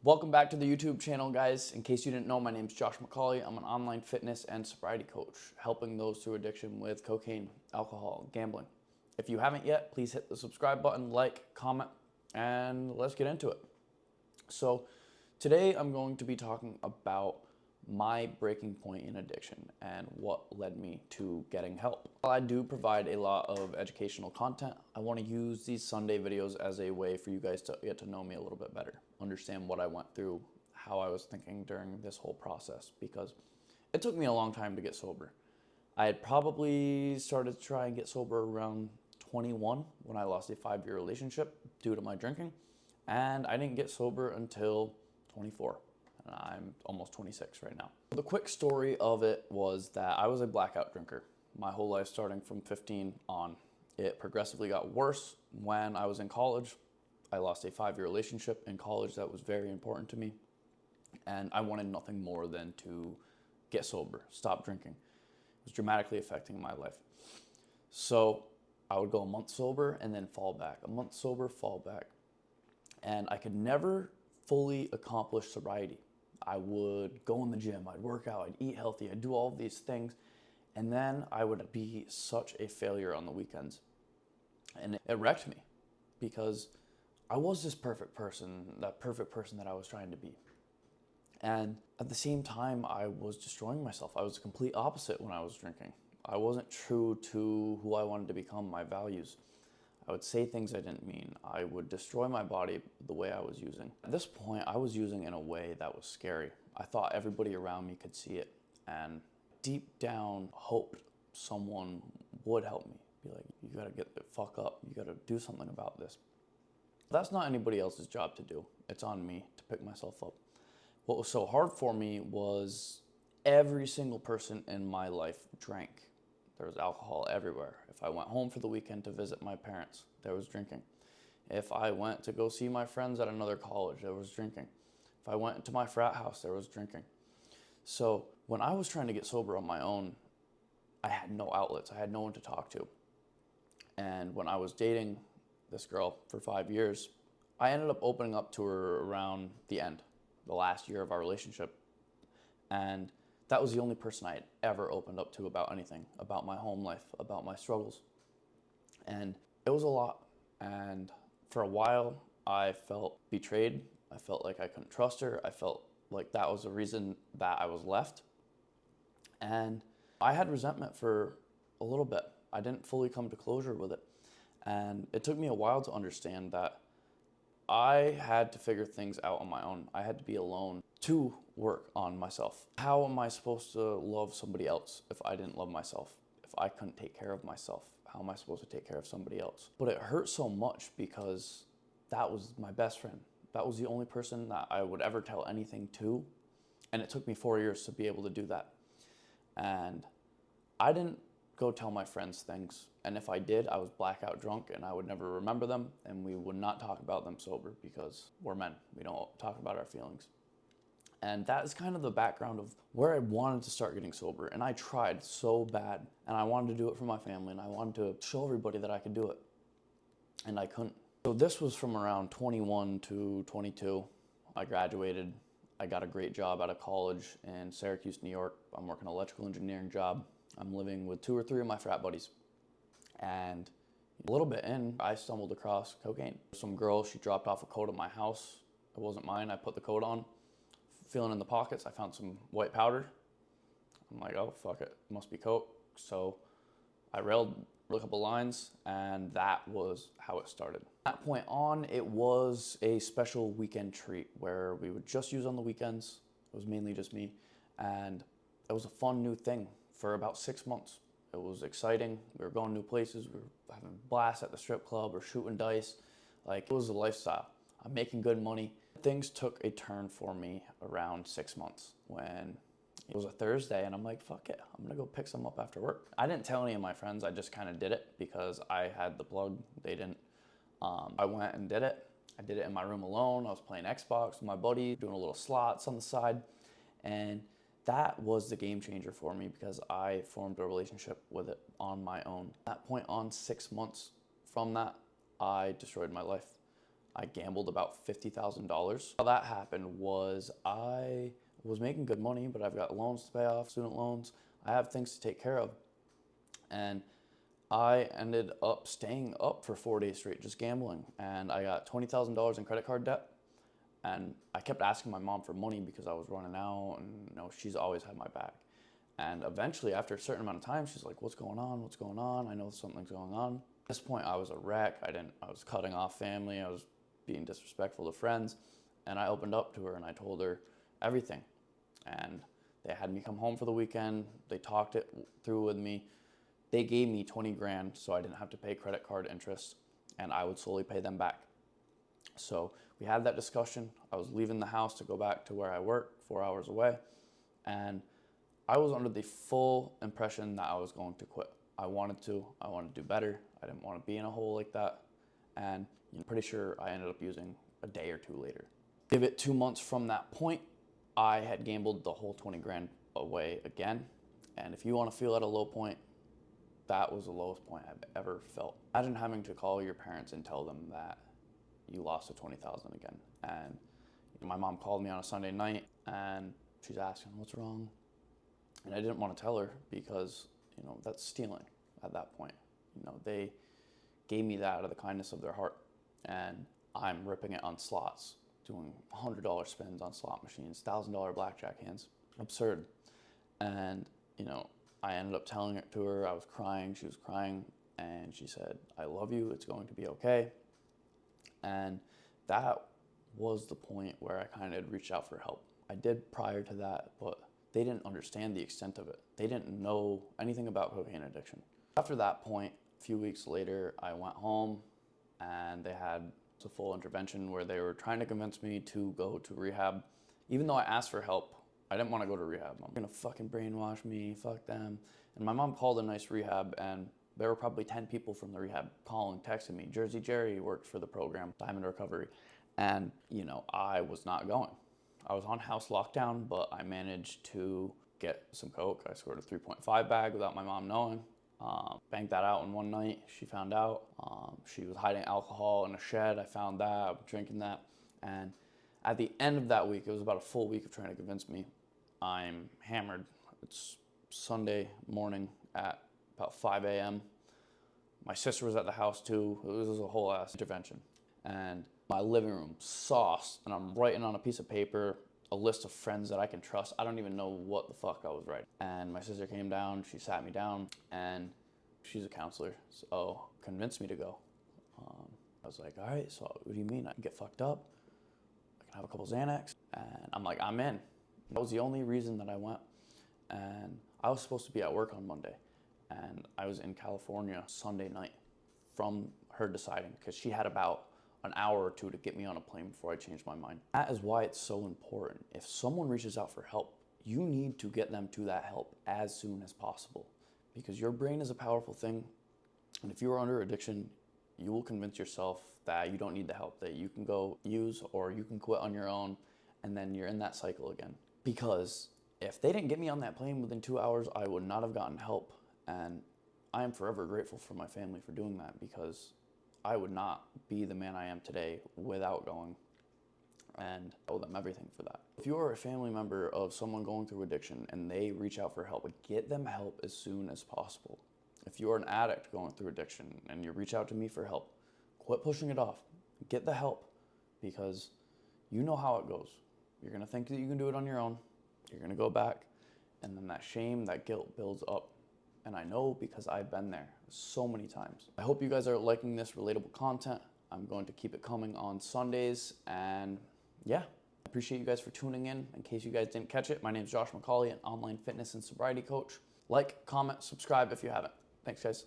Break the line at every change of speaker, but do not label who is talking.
Welcome back to the YouTube channel, guys. In case you didn't know, my name is Josh McCauley. I'm an online fitness and sobriety coach, helping those through addiction with cocaine, alcohol, gambling. If you haven't yet, please hit the subscribe button, like, comment, and let's get into it. So today I'm going to be talking about my breaking point in addiction and what led me to getting help. While I do provide a lot of educational content, I want to use these Sunday videos as a way for you guys to get to know me a little bit better, understand what I went through, how I was thinking during this whole process, because it took me a long time to get sober. I had probably started to try and get sober around 21 when I lost a 5-year relationship due to my drinking, and I didn't get sober until 24. I'm almost 26 right now. The quick story of it was that I was a blackout drinker my whole life, starting from 15 on. It progressively got worse when I was in college. I lost a 5-year relationship in college that was very important to me, and I wanted nothing more than to get sober, stop drinking. It was dramatically affecting my life. So I would go a month sober and then fall back, a month sober, fall back. And I could never fully accomplish sobriety. I would go in the gym, I'd work out, I'd eat healthy, I'd do all of these things, and then I would be such a failure on the weekends. And it wrecked me because I was this perfect person that I was trying to be. And at the same time, I was destroying myself. I was the complete opposite when I was drinking. I wasn't true to who I wanted to become, my values. I would say things I didn't mean. I would destroy my body the way I was using. At this point, I was using in a way that was scary. I thought everybody around me could see it, and deep down hoped someone would help me. Be like, you gotta get the fuck up. You gotta do something about this. That's not anybody else's job to do. It's on me to pick myself up. What was so hard for me was every single person in my life drank. There was alcohol everywhere. If I went home for the weekend to visit my parents, there was drinking. If I went to go see my friends at another college, there was drinking. If I went to my frat house, there was drinking. So when I was trying to get sober on my own, I had no outlets. I had no one to talk to. And when I was dating this girl for 5 years, I ended up opening up to her around the end, the last year of our relationship. And that was the only person I had ever opened up to about anything, about my home life, about my struggles. And it was a lot. And for a while, I felt betrayed. I felt like I couldn't trust her. I felt like that was the reason that I was left. And I had resentment for a little bit. I didn't fully come to closure with it. And it took me a while to understand that I had to figure things out on my own. I had to be alone to work on myself. How am I supposed to love somebody else if I didn't love myself? If I couldn't take care of myself, how am I supposed to take care of somebody else? But it hurt so much because that was my best friend. That was the only person that I would ever tell anything to. And it took me 4 years to be able to do that. And I didn't go tell my friends things. And if I did, I was blackout drunk and I would never remember them, and we would not talk about them sober because we're men. We don't talk about our feelings. And that is kind of the background of where I wanted to start getting sober. And I tried so bad, and I wanted to do it for my family, and I wanted to show everybody that I could do it. And I couldn't. So this was from around 21 to 22. I graduated. I got a great job out of college in Syracuse, New York. I'm working an electrical engineering job. I'm living with 2 or 3 of my frat buddies. And a little bit in, I stumbled across cocaine. Some girl, she dropped off a coat at my house. It wasn't mine. I put the coat on. Feeling in the pockets, I found some white powder. I'm like, oh, fuck it. Must be coke. So I railed a couple lines, and that was how it started. From that point on, it was a special weekend treat where we would just use on the weekends. It was mainly just me. And it was a fun new thing for about 6 months. It was exciting. We were going new places. We were having blasts at the strip club or shooting dice. Like, it was a lifestyle. I'm making good money. Things took a turn for me around 6 months when it was a Thursday, and I'm like, fuck it. I'm gonna go pick some up after work. I didn't tell any of my friends. I just kind of did it because I had the plug. They didn't. I went and did it. I did it in my room alone. I was playing Xbox with my buddy, doing a little slots on the side. And that was the game changer for me because I formed a relationship with it on my own. At that point on, 6 months from that, I destroyed my life. I gambled about $50,000. How that happened was I was making good money, but I've got loans to pay off, student loans. I have things to take care of. And I ended up staying up for 4 days straight just gambling. And I got $20,000 in credit card debt. And I kept asking my mom for money because I was running out, and she's always had my back. And eventually, after a certain amount of time, she's like, what's going on? What's going on? I know something's going on. At this point, I was a wreck. I was cutting off family. I was being disrespectful to friends. And I opened up to her and I told her everything. And they had me come home for the weekend. They talked it through with me. They gave me 20 grand so I didn't have to pay credit card interest, and I would slowly pay them back. So we had that discussion. I was leaving the house to go back to where I work, 4 hours away. And I was under the full impression that I was going to quit. I wanted to do better. I didn't want to be in a hole like that. And I'm pretty sure I ended up using a day or two later. Give it 2 months from that point, I had gambled the whole 20 grand away again. And if you want to feel at a low point, that was the lowest point I've ever felt. Imagine having to call your parents and tell them that you lost the 20,000 again. And my mom called me on a Sunday night and she's asking, what's wrong? And I didn't want to tell her because, that's stealing at that point. They gave me that out of the kindness of their heart. And I'm ripping it on slots, doing $100 spins on slot machines, $1,000 blackjack hands. Absurd. And, I ended up telling it to her. I was crying. She was crying. And she said, I love you. It's going to be okay. And that was the point where I kind of reached out for help. I did prior to that, but they didn't understand the extent of it. They didn't know anything about cocaine addiction. After that point, a few weeks later, I went home and they had a full intervention where they were trying to convince me to go to rehab. Even though I asked for help, I didn't want to go to rehab. I'm gonna fucking brainwash me, fuck them. And my mom called a nice rehab, and there were probably 10 people from the rehab calling, texting me. Jersey Jerry worked for the program, Diamond Recovery. And, I was not going. I was on house lockdown, but I managed to get some coke. I scored a 3.5 bag without my mom knowing. Banged that out in one night. She found out. She was hiding alcohol in a shed. I found that. I was drinking that. And at the end of that week, it was about a full week of trying to convince me. I'm hammered. It's Sunday morning at about 5 a.m. My sister was at the house too. It was a whole ass intervention. And my living room sauced, and I'm writing on a piece of paper a list of friends that I can trust. I don't even know what the fuck I was writing. And my sister came down, she sat me down, and she's a counselor, so convinced me to go. I was like, all right, so what do you mean? I can get fucked up? I can have a couple Xanax? And I'm like, I'm in. That was the only reason that I went. And I was supposed to be at work on Monday. And I was in California Sunday night from her deciding, because she had about an hour or two to get me on a plane before I changed my mind. That is why it's so important. If someone reaches out for help, you need to get them to that help as soon as possible, because your brain is a powerful thing. And if you are under addiction, you will convince yourself that you don't need the help, that you can go use or you can quit on your own, and then you're in that cycle again. Because if they didn't get me on that plane within 2 hours, I would not have gotten help. And I am forever grateful for my family for doing that, because I would not be the man I am today without going, and I owe them everything for that. If you are a family member of someone going through addiction and they reach out for help, get them help as soon as possible. If you are an addict going through addiction and you reach out to me for help, quit pushing it off. Get the help, because you know how it goes. You're gonna think that you can do it on your own. You're gonna go back, and then that shame, that guilt builds up. And I know, because I've been there so many times. I hope you guys are liking this relatable content. I'm going to keep it coming on Sundays. And yeah, I appreciate you guys for tuning in. In case you guys didn't catch it, my name is Josh McCauley, an online fitness and sobriety coach. Like, comment, subscribe if you haven't. Thanks, guys.